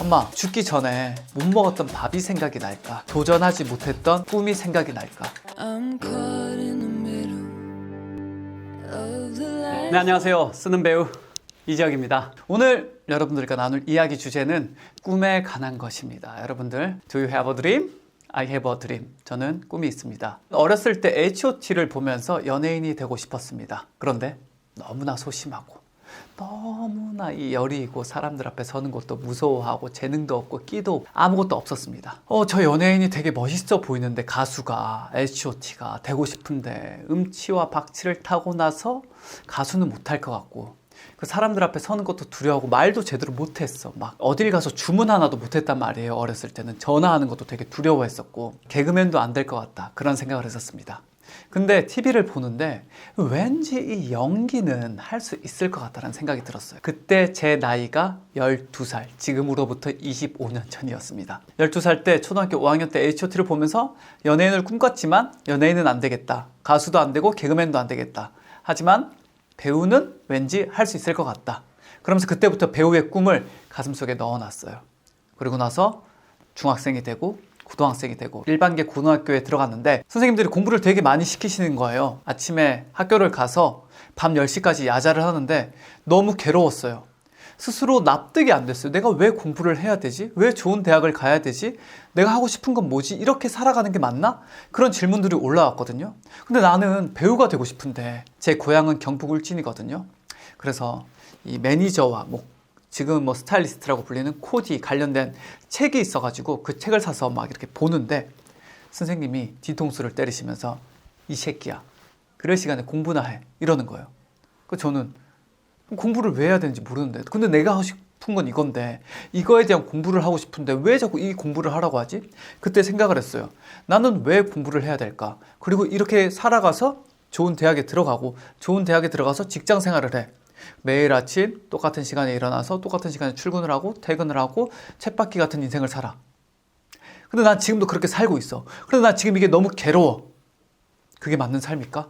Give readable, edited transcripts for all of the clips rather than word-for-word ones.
엄마, 죽기 전에 못 먹었던 밥이 생각이 날까? 도전하지 못했던 꿈이 생각이 날까? 네, 안녕하세요. 쓰는 배우 이지혁입니다. 오늘 여러분들과 나눌 이야기 주제는 꿈에 관한 것입니다. 여러분들, Do you have a dream? I have a dream. 저는 꿈이 있습니다. 어렸을 때 H.O.T를 보면서 연예인이 되고 싶었습니다. 그런데 너무나 소심하고 너무나 이 여리고 사람들 앞에 서는 것도 무서워하고 재능도 없고 끼도 없고 아무것도 없었습니다. 저 연예인이 되게 멋있어 보이는데, 가수가 H.O.T가 되고 싶은데 음치와 박치를 타고 나서 가수는 못할 것 같고, 그 사람들 앞에 서는 것도 두려워하고 말도 제대로 못했어. 막 어딜 가서 주문 하나도 못했단 말이에요. 어렸을 때는 전화하는 것도 되게 두려워했었고, 개그맨도 안 될 것 같다, 그런 생각을 했었습니다. 근데 TV를 보는데 왠지 이 연기는 할 수 있을 것 같다는 생각이 들었어요. 그때 제 나이가 12살, 지금으로부터 25년 전이었습니다. 12살 때, 초등학교 5학년 때 H.O.T를 보면서 연예인을 꿈꿨지만 연예인은 안 되겠다, 가수도 안 되고 개그맨도 안 되겠다, 하지만 배우는 왠지 할 수 있을 것 같다, 그러면서 그때부터 배우의 꿈을 가슴속에 넣어놨어요. 그리고 나서 중학생이 되고 고등학생이 되고 일반계 고등학교에 들어갔는데, 선생님들이 공부를 되게 많이 시키시는 거예요. 아침에 학교를 가서 밤 10시까지 야자를 하는데 너무 괴로웠어요. 스스로 납득이 안 됐어요. 내가 왜 공부를 해야 되지? 왜 좋은 대학을 가야 되지? 내가 하고 싶은 건 뭐지? 이렇게 살아가는 게 맞나? 그런 질문들이 올라왔거든요. 근데 나는 배우가 되고 싶은데, 제 고향은 경북 울진이거든요. 그래서 이 매니저와 지금 스타일리스트라고 불리는 코디 관련된 책이 있어가지고 그 책을 사서 막 이렇게 보는데, 선생님이 뒤통수를 때리시면서 이 새끼야, 그럴 시간에 공부나 해, 이러는 거예요. 저는 공부를 왜 해야 되는지 모르는데, 근데 내가 하고 싶은 건 이건데, 이거에 대한 공부를 하고 싶은데 왜 자꾸 이 공부를 하라고 하지? 그때 생각을 했어요. 나는 왜 공부를 해야 될까? 그리고 이렇게 살아가서 좋은 대학에 들어가고, 좋은 대학에 들어가서 직장 생활을 해. 매일 아침 똑같은 시간에 일어나서 똑같은 시간에 출근을 하고 퇴근을 하고 쳇바퀴 같은 인생을 살아. 근데 난 지금도 그렇게 살고 있어. 그런데 난 지금 이게 너무 괴로워. 그게 맞는 삶일까?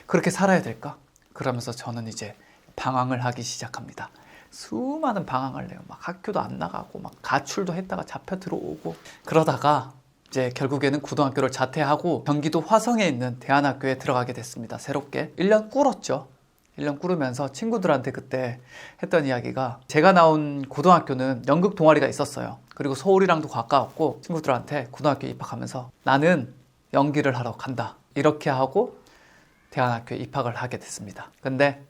그렇게 살아야 될까? 그러면서 저는 이제 방황을 하기 시작합니다. 수많은 방황을 해요. 막 학교도 안 나가고 막 가출도 했다가 잡혀 들어오고, 그러다가 이제 결국에는 고등학교를 자퇴하고 경기도 화성에 있는 대안학교에 들어가게 됐습니다. 새롭게 1년 꿇었죠. 1년 꾸르면서 친구들한테 그때 했던 이야기가, 제가 나온 고등학교는 연극 동아리가 있었어요. 그리고 서울이랑도 가까웠고, 친구들한테 고등학교에 입학하면서 나는 연기를 하러 간다, 이렇게 하고 대안학교에 입학을 하게 됐습니다. 근데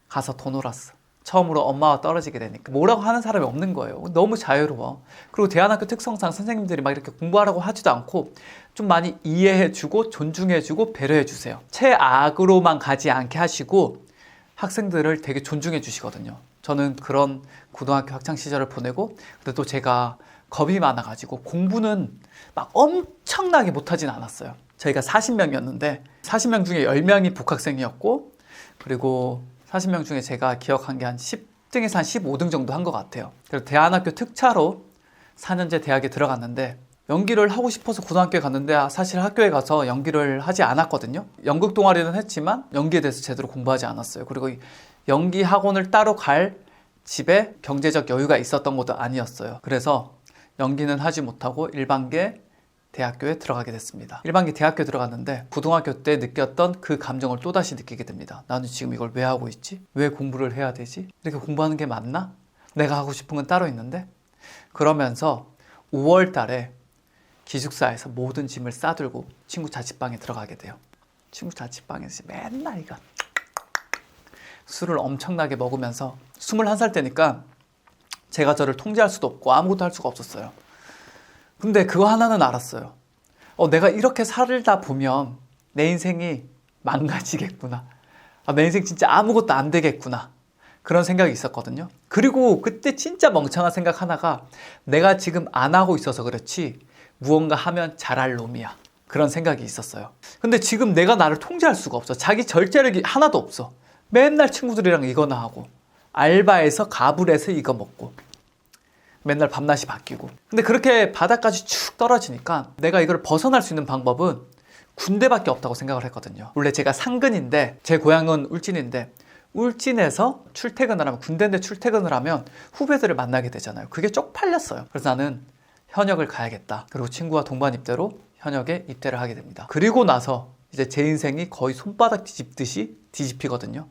가서 더 놀았어. 처음으로 엄마와 떨어지게 되니까 뭐라고 하는 사람이 없는 거예요. 너무 자유로워. 그리고 대안학교 특성상 선생님들이 막 이렇게 공부하라고 하지도 않고 좀 많이 이해해주고 존중해주고 배려해주세요. 최악으로만 가지 않게 하시고 학생들을 되게 존중해 주시거든요. 저는 그런 고등학교 학창 시절을 보내고, 근데 또 제가 겁이 많아가지고 공부는 막 엄청나게 못하진 않았어요. 저희가 40명이었는데 40명 중에 10명이 복학생이었고, 그리고 40명 중에 제가 기억한 게 한 10등에서 한 15등 정도 한 것 같아요. 그래서 대안학교 특차로 4년제 대학에 들어갔는데, 연기를 하고 싶어서 고등학교에 갔는데 사실 학교에 가서 연기를 하지 않았거든요. 연극 동아리는 했지만 연기에 대해서 제대로 공부하지 않았어요. 그리고 연기 학원을 따로 갈 집에 경제적 여유가 있었던 것도 아니었어요. 그래서 연기는 하지 못하고 일반계 대학교에 들어가게 됐습니다. 일반계 대학교에 들어갔는데 고등학교 때 느꼈던 그 감정을 또다시 느끼게 됩니다. 나는 지금 이걸 왜 하고 있지? 왜 공부를 해야 되지? 이렇게 공부하는 게 맞나? 내가 하고 싶은 건 따로 있는데? 그러면서 5월 달에 기숙사에서 모든 짐을 싸들고 친구 자취방에 들어가게 돼요. 친구 자취방에서 맨날 이거 술을 엄청나게 먹으면서, 21살 때니까 제가 저를 통제할 수도 없고 아무것도 할 수가 없었어요. 근데 그거 하나는 알았어요. 내가 이렇게 살다 보면 내 인생이 망가지겠구나. 내 인생 진짜 아무것도 안 되겠구나. 그런 생각이 있었거든요. 그리고 그때 진짜 멍청한 생각 하나가, 내가 지금 안 하고 있어서 그렇지 무언가 하면 잘할 놈이야, 그런 생각이 있었어요. 근데 지금 내가 나를 통제할 수가 없어. 자기 절제력이 하나도 없어. 맨날 친구들이랑 이거나 하고, 알바해서 가불해서 이거 먹고, 맨날 밤낮이 바뀌고. 근데 그렇게 바닥까지 쭉 떨어지니까 내가 이걸 벗어날 수 있는 방법은 군대밖에 없다고 생각을 했거든요. 원래 제가 상근인데, 제 고향은 울진인데 울진에서 출퇴근을 하면, 군대인데 출퇴근을 하면 후배들을 만나게 되잖아요. 그게 쪽팔렸어요. 그래서 나는 현역을 가야겠다. 그리고 친구와 동반 입대로 현역에 입대를 하게 됩니다. 그리고 나서 이제 제 인생이 거의 손바닥 뒤집듯이 뒤집히거든요.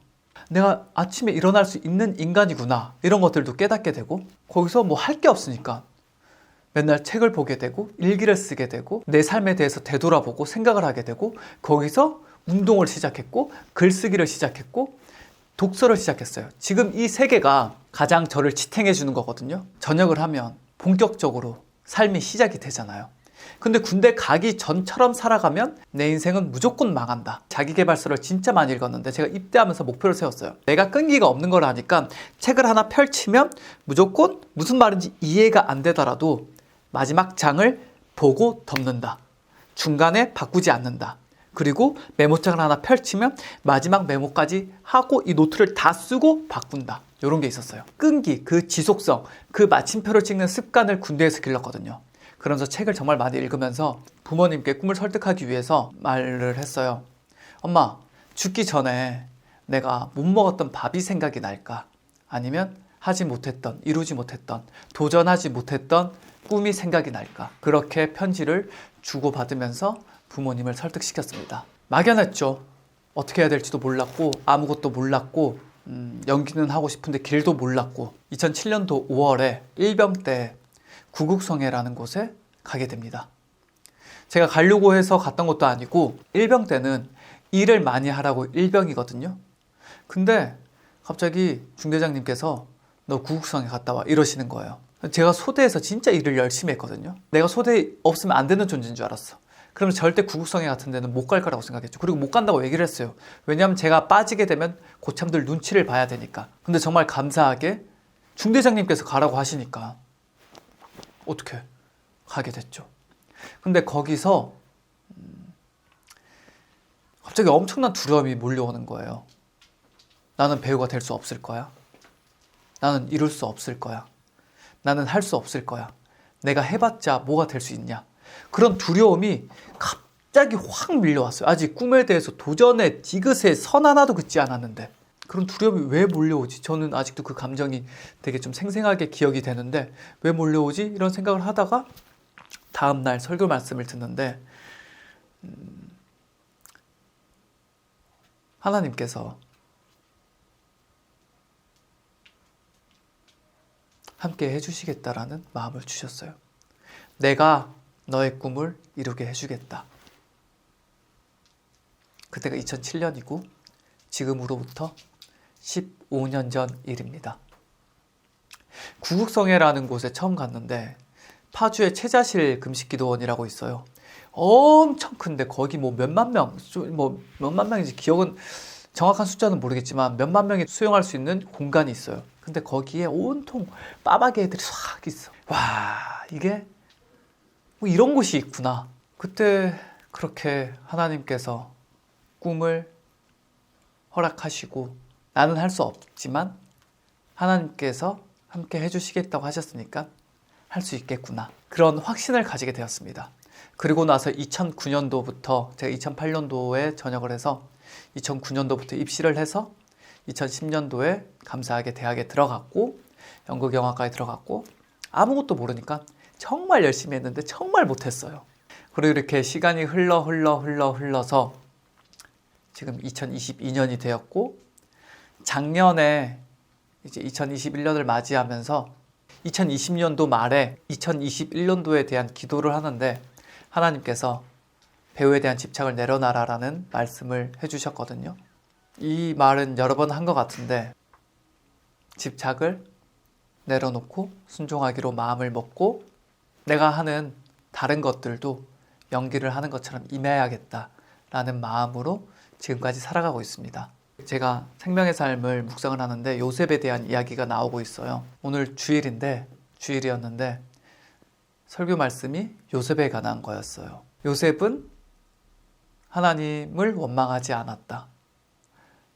내가 아침에 일어날 수 있는 인간이구나, 이런 것들도 깨닫게 되고, 거기서 뭐 할 게 없으니까 맨날 책을 보게 되고 일기를 쓰게 되고 내 삶에 대해서 되돌아보고 생각을 하게 되고, 거기서 운동을 시작했고 글쓰기를 시작했고 독서를 시작했어요. 지금 이 세 개가 가장 저를 지탱해 주는 거거든요. 전역을 하면 본격적으로 삶이 시작이 되잖아요. 근데 군대 가기 전처럼 살아가면 내 인생은 무조건 망한다. 자기계발서를 진짜 많이 읽었는데 제가 입대하면서 목표를 세웠어요. 내가 끈기가 없는 걸 아니까 책을 하나 펼치면 무조건 무슨 말인지 이해가 안 되더라도 마지막 장을 보고 덮는다. 중간에 바꾸지 않는다. 그리고 메모장을 하나 펼치면 마지막 메모까지 하고 이 노트를 다 쓰고 바꾼다. 이런 게 있었어요. 끈기, 그 지속성, 그 마침표를 찍는 습관을 군대에서 길렀거든요. 그러면서 책을 정말 많이 읽으면서 부모님께 꿈을 설득하기 위해서 말을 했어요. 엄마, 죽기 전에 내가 못 먹었던 밥이 생각이 날까? 아니면 하지 못했던, 이루지 못했던, 도전하지 못했던 꿈이 생각이 날까? 그렇게 편지를 주고받으면서 부모님을 설득시켰습니다. 막연했죠. 어떻게 해야 될지도 몰랐고 아무것도 몰랐고 연기는 하고 싶은데 길도 몰랐고 2007년도 5월에 일병 때 구국성애라는 곳에 가게 됩니다. 제가 가려고 해서 갔던 것도 아니고 일병 때는 일을 많이 하라고 일병이거든요. 근데 갑자기 중대장님께서 너 구국성애 갔다 와 이러시는 거예요. 제가 소대에서 진짜 일을 열심히 했거든요. 내가 소대에 없으면 안 되는 존재인 줄 알았어. 그러면 절대 구국성애 같은 데는 못 갈 거라고 생각했죠. 그리고 못 간다고 얘기를 했어요. 왜냐하면 제가 빠지게 되면 고참들 눈치를 봐야 되니까. 근데 정말 감사하게 중대장님께서 가라고 하시니까 어떻게 가게 됐죠. 근데 거기서 갑자기 엄청난 두려움이 몰려오는 거예요. 나는 배우가 될 수 없을 거야. 나는 이룰 수 없을 거야. 나는 할 수 없을 거야. 내가 해봤자 뭐가 될 수 있냐. 그런 두려움이 갑자기 확 밀려왔어요. 아직 꿈에 대해서 도전의 디귿에 선 하나도 긋지 않았는데 그런 두려움이 왜 몰려오지? 저는 아직도 그 감정이 되게 좀 생생하게 기억이 되는데 왜 몰려오지? 이런 생각을 하다가 다음날 설교 말씀을 듣는데 하나님께서 함께 해주시겠다라는 마음을 주셨어요. 내가 너의 꿈을 이루게 해주겠다. 그때가 2007년이고 지금으로부터 15년 전 일입니다. 구국성애라는 곳에 처음 갔는데 파주에 채자실 금식기도원이라고 있어요. 엄청 큰데 거기 뭐 몇만 명, 뭐 몇만 명인지 기억은 정확한 숫자는 모르겠지만 몇만 명이 수용할 수 있는 공간이 있어요. 근데 거기에 온통 빠박이 애들이 싹 있어. 와, 이게 뭐 이런 곳이 있구나. 그때 그렇게 하나님께서 꿈을 허락하시고 나는 할 수 없지만 하나님께서 함께 해주시겠다고 하셨으니까 할 수 있겠구나. 그런 확신을 가지게 되었습니다. 그리고 나서 2009년도부터 제가 2008년도에 전역을 해서 2009년도부터 입시를 해서 2010년도에 감사하게 대학에 들어갔고 연극영화과에 들어갔고 아무것도 모르니까 정말 열심히 했는데 정말 못했어요. 그리고 이렇게 시간이 흘러서 지금 2022년이 되었고 작년에 이제 2021년을 맞이하면서 2020년도 말에 2021년도에 대한 기도를 하는데 하나님께서 배우에 대한 집착을 내려놔라라는 말씀을 해주셨거든요. 이 말은 여러 번 한 것 같은데 집착을 내려놓고 순종하기로 마음을 먹고 내가 하는 다른 것들도 연기를 하는 것처럼 임해야겠다라는 마음으로 지금까지 살아가고 있습니다. 제가 생명의 삶을 묵상을 하는데 요셉에 대한 이야기가 나오고 있어요. 오늘 주일이었는데 설교 말씀이 요셉에 관한 거였어요. 요셉은 하나님을 원망하지 않았다.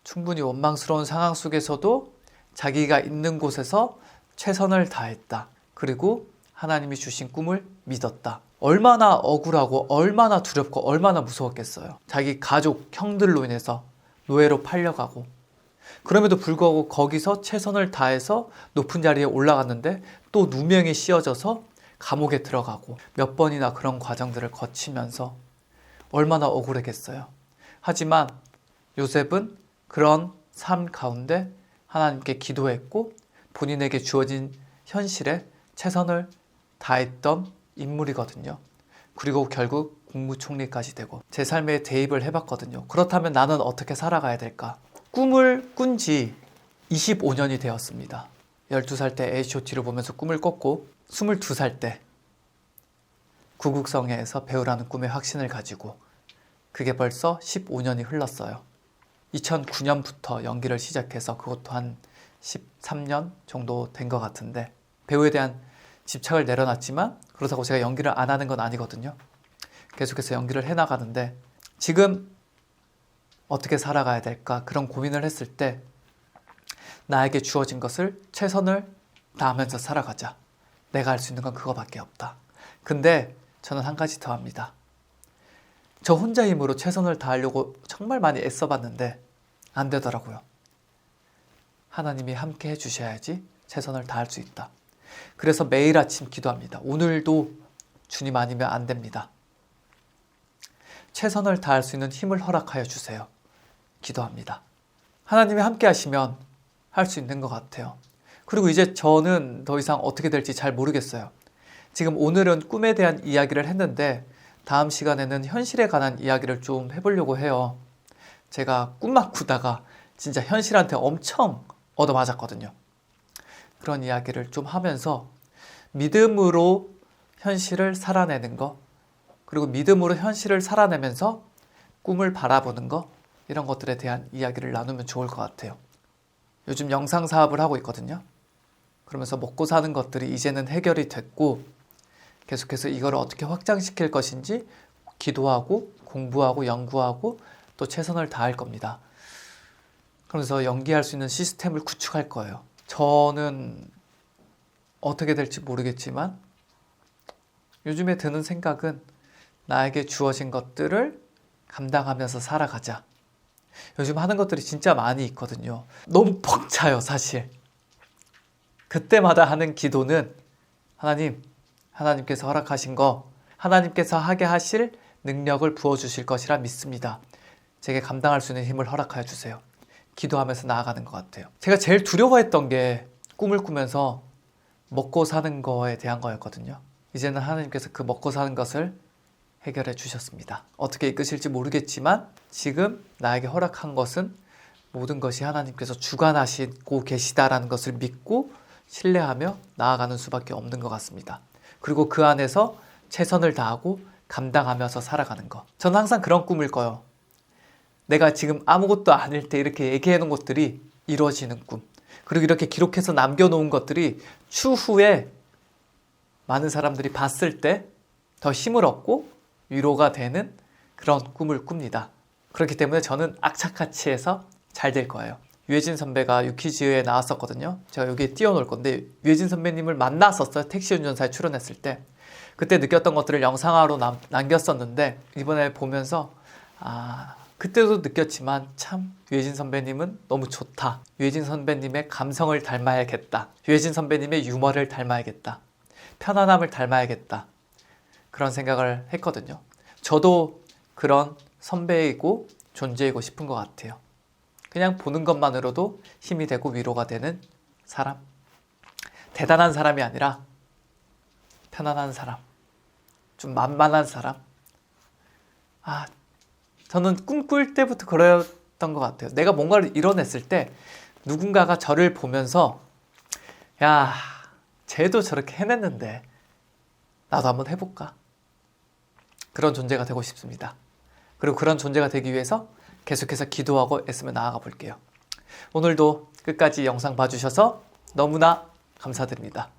충분히 원망스러운 상황 속에서도 자기가 있는 곳에서 최선을 다했다. 그리고 하나님이 주신 꿈을 믿었다. 얼마나 억울하고 얼마나 두렵고 얼마나 무서웠겠어요. 자기 가족, 형들로 인해서 노예로 팔려가고 그럼에도 불구하고 거기서 최선을 다해서 높은 자리에 올라갔는데 또 누명이 씌워져서 감옥에 들어가고 몇 번이나 그런 과정들을 거치면서 얼마나 억울했겠어요. 하지만 요셉은 그런 삶 가운데 하나님께 기도했고 본인에게 주어진 현실에 최선을 다했던 인물이거든요. 그리고 결국 국무총리까지 되고 제 삶에 대입을 해봤거든요. 그렇다면 나는 어떻게 살아가야 될까? 꿈을 꾼 지 25년이 되었습니다. 12살 때 H.O.T를 보면서 꿈을 꿨고 22살 때 구국성에서 배우라는 꿈의 확신을 가지고 그게 벌써 15년이 흘렀어요. 2009년부터 연기를 시작해서 그것도 한 13년 정도 된 것 같은데 배우에 대한 집착을 내려놨지만 그렇다고 제가 연기를 안 하는 건 아니거든요. 계속해서 연기를 해나가는데 지금 어떻게 살아가야 될까 그런 고민을 했을 때 나에게 주어진 것을 최선을 다하면서 살아가자. 내가 할 수 있는 건 그거밖에 없다. 근데 저는 한 가지 더 합니다. 저 혼자 힘으로 최선을 다하려고 정말 많이 애써봤는데 안 되더라고요. 하나님이 함께 해주셔야지 최선을 다할 수 있다. 그래서 매일 아침 기도합니다. 오늘도 주님 아니면 안 됩니다. 최선을 다할 수 있는 힘을 허락하여 주세요. 기도합니다. 하나님이 함께 하시면 할 수 있는 것 같아요. 그리고 이제 저는 더 이상 어떻게 될지 잘 모르겠어요. 지금 오늘은 꿈에 대한 이야기를 했는데 다음 시간에는 현실에 관한 이야기를 좀 해보려고 해요. 제가 꿈만 꾸다가 진짜 현실한테 엄청 얻어맞았거든요. 그런 이야기를 좀 하면서 믿음으로 현실을 살아내는 거, 그리고 믿음으로 현실을 살아내면서 꿈을 바라보는 거, 이런 것들에 대한 이야기를 나누면 좋을 것 같아요. 요즘 영상 사업을 하고 있거든요. 그러면서 먹고 사는 것들이 이제는 해결이 됐고 계속해서 이걸 어떻게 확장시킬 것인지 기도하고 공부하고 연구하고 또 최선을 다할 겁니다. 그러면서 연기할 수 있는 시스템을 구축할 거예요. 저는 어떻게 될지 모르겠지만 요즘에 드는 생각은 나에게 주어진 것들을 감당하면서 살아가자. 요즘 하는 것들이 진짜 많이 있거든요. 너무 벅차요, 사실. 그때마다 하는 기도는 하나님께서 허락하신 거, 하나님께서 하게 하실 능력을 부어주실 것이라 믿습니다. 제게 감당할 수 있는 힘을 허락하여 주세요. 기도하면서 나아가는 것 같아요. 제가 제일 두려워했던 게 꿈을 꾸면서 먹고 사는 거에 대한 거였거든요. 이제는 하나님께서 그 먹고 사는 것을 해결해 주셨습니다. 어떻게 이끄실지 모르겠지만 지금 나에게 허락한 것은 모든 것이 하나님께서 주관하시고 계시다라는 것을 믿고 신뢰하며 나아가는 수밖에 없는 것 같습니다. 그리고 그 안에서 최선을 다하고 감당하면서 살아가는 것. 저는 항상 그런 꿈을 꿔요. 내가 지금 아무것도 아닐 때 이렇게 얘기해 놓은 것들이 이루어지는 꿈. 그리고 이렇게 기록해서 남겨놓은 것들이 추후에 많은 사람들이 봤을 때 더 힘을 얻고 위로가 되는 그런 꿈을 꿉니다. 그렇기 때문에 저는 악착같이 해서 잘 될 거예요. 유해진 선배가 유퀴즈에 나왔었거든요. 제가 여기에 띄워놓을 건데 유해진 선배님을 만났었어요. 택시 운전사에 출연했을 때. 그때 느꼈던 것들을 영상화로 남겼었는데 이번에 보면서 그때도 느꼈지만 참 유해진 선배님은 너무 좋다. 유해진 선배님의 감성을 닮아야겠다. 유해진 선배님의 유머를 닮아야겠다. 편안함을 닮아야겠다. 그런 생각을 했거든요. 저도 그런 선배이고 존재이고 싶은 것 같아요. 그냥 보는 것만으로도 힘이 되고 위로가 되는 사람. 대단한 사람이 아니라 편안한 사람. 좀 만만한 사람. 저는 꿈꿀 때부터 그랬던 것 같아요. 내가 뭔가를 이뤄냈을 때 누군가가 저를 보면서 야, 쟤도 저렇게 해냈는데 나도 한번 해볼까? 그런 존재가 되고 싶습니다. 그리고 그런 존재가 되기 위해서 계속해서 기도하고 애쓰며 나아가 볼게요. 오늘도 끝까지 영상 봐주셔서 너무나 감사드립니다.